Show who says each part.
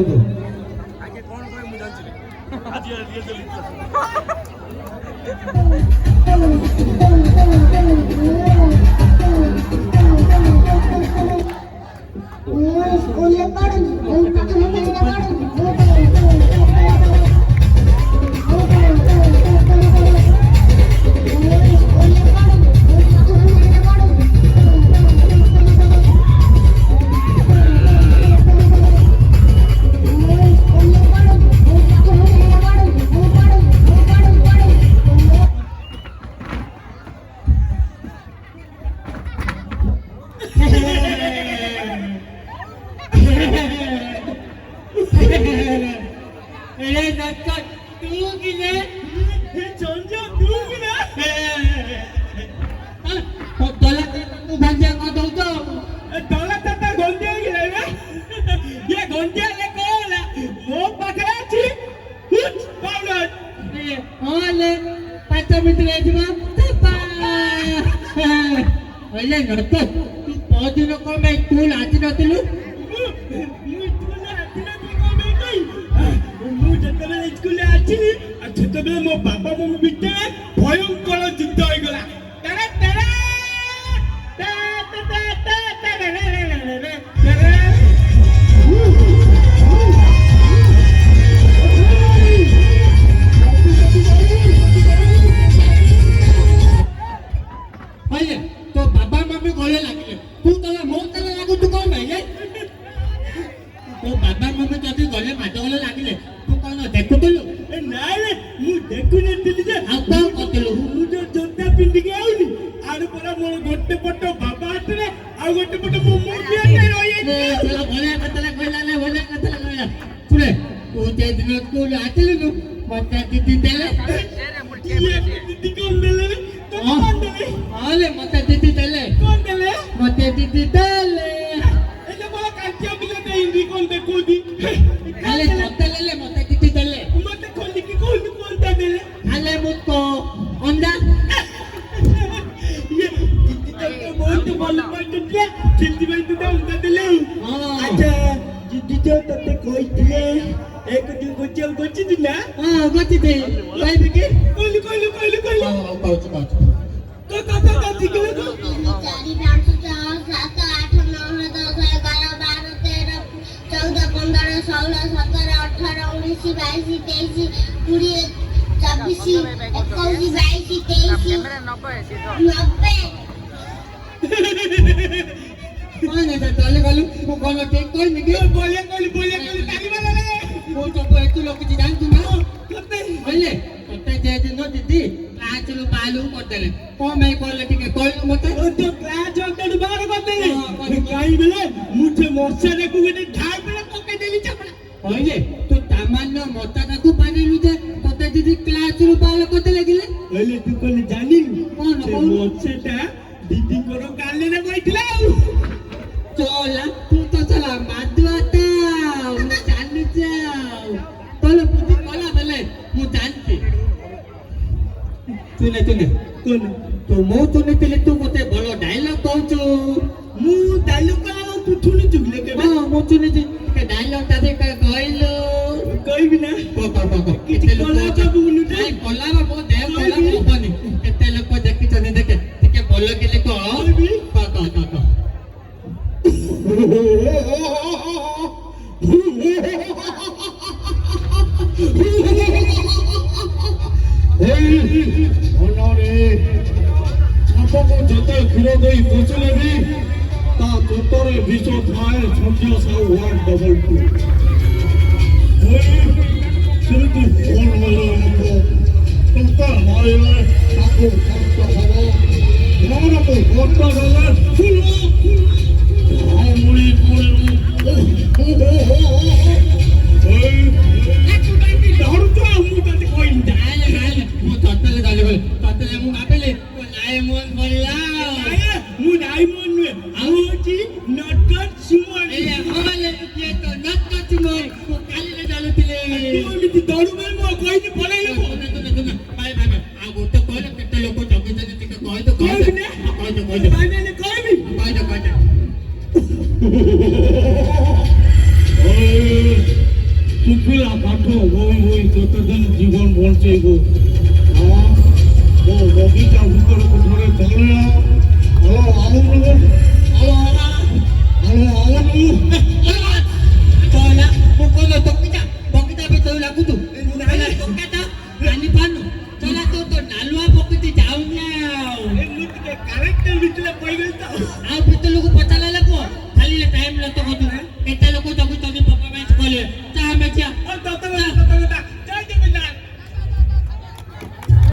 Speaker 1: ଆଜ୍ଞା କଣ କହେ ମୁଁ ଜାଣିଛି ଆଜି ମୋ ବାପା ମମି ଭିତରେ ଭୟଙ୍କର ଯୁଦ୍ଧ ହେଇଗଲା।
Speaker 2: तो बाबा मम्मी गले लगे तू तला मो तला लागू तू कौन भाई तो बाबा मम्मी जब गले माट गले लगे तू कौन देखुलु
Speaker 1: ନାଇଁ ମୁଁ ଦେଖୁନଥିଲି ଯେ
Speaker 2: ଆଉ କଣ କରୁଥିଲୁ?
Speaker 1: ମୁଁ ଯୋଉ ଜୋତା ପିନ୍ଧିକି ଆଉନି ଆଡୁ ପରା ମୋର ଗୋଟେ ପଟ ବାବା ହାତରେ ଆଉ ଗୋଟେ ପଟ ମୋ ମମି ହାତରେ ରହିଯାଇଛି।
Speaker 2: ଭଳିଆ କଥା କହିଲା ଶୁଣେ ତୁ ଯେ ଦିନ ସ୍କୁଲ ଆସିଲୁ ମତେ ଦିଦି ଦେଲେ
Speaker 1: ଦିଦି କଣ ଦେଲେ
Speaker 2: ମତେ ଦିଦି ଦେଲେ
Speaker 1: କଣ ଦେଲେ
Speaker 2: ମତେ ଦିଦି ଦେଲେ
Speaker 1: ଏଟା ବଡ କାଞ୍ଚିଆ ପିଲା ଦେଇନି କଣ ଦେଖୁଛି
Speaker 2: ଖାଲି ମତେ ଦେଲେ ମତେ ଦିଦି ଦେଲେ
Speaker 1: ମତେ ଖୋଲିକି କହୁଛୁ କଣଟା ଦେଲେ
Speaker 2: ଖାଲି ମୁତ ଅଣ୍ଡା
Speaker 1: ଦିଦି ତ ବହୁତ ଭଲ ପାଇଥିଲେ ସେଥିପାଇଁ ତୁ ଅଣ୍ଡା ଦେଲେ। ଆଚ୍ଛା ଦିଦି ତ ତତେ କହିଥିଲେ ଏକ ଦିନ ଗୋଚିଆକୁ ଗୋଚିଛି ନା
Speaker 2: ଗୋଚିଛି କହିବି କି
Speaker 1: କହିଲୁ
Speaker 2: କହୁଛୁ
Speaker 1: तो काका दिखले तो
Speaker 3: 4 5 6 7 8 9 10 11 12 13 14 15 16 17 18 19 20 23 20 24 21 22 23
Speaker 2: कौन है चले गलू मु कोन टेक कोई निके
Speaker 1: बोलिया ताली वाला रे
Speaker 2: मु तो एतु लोक जी जान तू ना कते बोले कते जे दिन दीदी क्लास लो बालू करदेले को मैं कहले ठीक है कहलु मते
Speaker 1: तो क्लास अंदर बाहर करदेले काई बेले मुझे मोर्चा रे को गने ढाई बेले पके देली चपड़ा
Speaker 2: कहले तू सामान्य मोटा का को पानी लुजे कते दीदी क्लास लो बालू करते लगिले
Speaker 1: कहले तू कहले जानी
Speaker 2: कौन
Speaker 1: मोर्चाटा दीदी को गाले रे बैठला
Speaker 2: चला तू तो चला मादुआता मु जानी जाओ तोले बुद्धि कला बेले मु जानती तूने
Speaker 1: कौन
Speaker 2: तो मो तूने तेले तू मते बड़ो डायलॉग कहचो
Speaker 1: मु डायलॉग का तू थुनी जुगले के
Speaker 2: हां मो तूने जे के डायलॉग ता दे का कहलो
Speaker 1: कोई भी ना
Speaker 2: को
Speaker 1: किते लोग तो बुनु दे
Speaker 2: कोला में बहुत देर कोला होबनी केते लोग देखि चने देखे के बोलो के ले को को
Speaker 1: जते କ୍ଷୀର ଦେଇ ପୋଷିଲେ ବି ତା ପେଟରେ ବିଷ ଥାଏ ସୂର୍ଯ୍ୟ ସାହୁ 122 ସେମିତି ଫୋନ ମାରିଲା ଟଙ୍କା ମାରିଲେ ତାକୁ ଖର୍ଚ୍ଚ ହବ ଘରକୁ ଖର୍ଚ୍ଚ ଦେଲେ ମୁଳି শিল্পীরা কাঠো বই বই কতদিন জীবন বলছে গো ও বগিচার ভিতরে ধরে চলে না আলো আলো আলো আলো
Speaker 2: Tola, pukul untuk kita. Bokita betul lagu tu. Tola toka tu. Kani panu. Tola tu tu nalwa bokita jauh niau.
Speaker 1: কারেক্টের ভিতরে পড়ে গেল
Speaker 2: Aku betul lugu